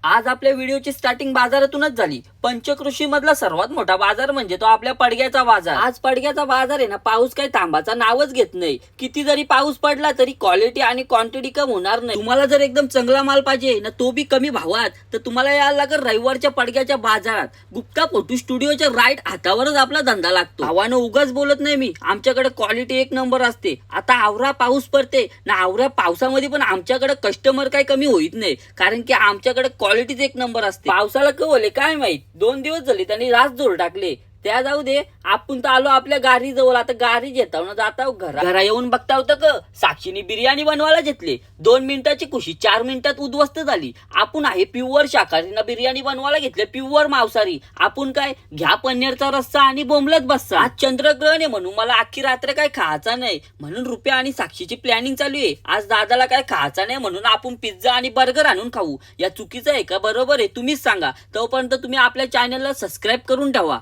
आज आपल्या व्हिडिओची स्टार्टिंग बाजारातूनच झाली। पंचकृषी मधला सर्वात मोठा बाजार म्हणजे तो आपल्या पडग्याचा बाजार। आज पडग्याचा बाजार आहे ना, पाऊस काही थांबाचा नावच घेत नाही। किती जरी पाऊस पडला तरी क्वालिटी आणि क्वांटिटी कम होणार नाही। तुम्हाला जर एकदम चांगला माल पाहिजे ना, तो बी कमी भावात, तर तुम्हाला यायला लागेल रविवारच्या पडग्याच्या बाजारात। गुप्ता फोटो स्टुडिओच्या राईट हातावरच आपला धंदा लागतो। भावानं उगाच बोलत नाही मी, आमच्याकडे क्वालिटी एक नंबर असते। आता आवरा पाऊस पडते ना, आवऱ्या पावसामध्ये पण आमच्याकडे कस्टमर काही कमी होईत नाही, कारण की आमच्याकडे क्वालिटीच एक नंबर असते। पावसाला कवले काय माहित, 2 दिवस झाले त्यांनी रास जोर टाकले। त्या जाऊ दे, आपण तर आलो आपल्या गाडी जवळ। आता गाडी घेताव ना जाताव घरा येऊन बघता होतं का साक्षीने बिर्याणी बनवायला घेतले। 2 मिनिटाची खुशी 4 मिनिटात उद्ध्वस्त झाली। आपण आहे प्युअर शाकाहारी, बिर्याणी बनवायला घेतले प्युअर मांसाहारी। आपण काय घ्या पनीरचा रस्सा आणि बोंबलत बससा। आज चंद्रग्रहण आहे म्हणून मला अख्खी रात्र काय खायचा नाही, म्हणून रुपया आणि साक्षीची प्लॅनिंग चालू आहे। आज दादाला काय खायचा नाही म्हणून आपण पिझ्झा आणि बर्गर आणून खाऊ। या चुकीचं आहे का बरोबर आहे तुम्हीच सांगा। तोपर्यंत तुम्ही आपल्या चॅनलला सबस्क्राईब करून ठेवा।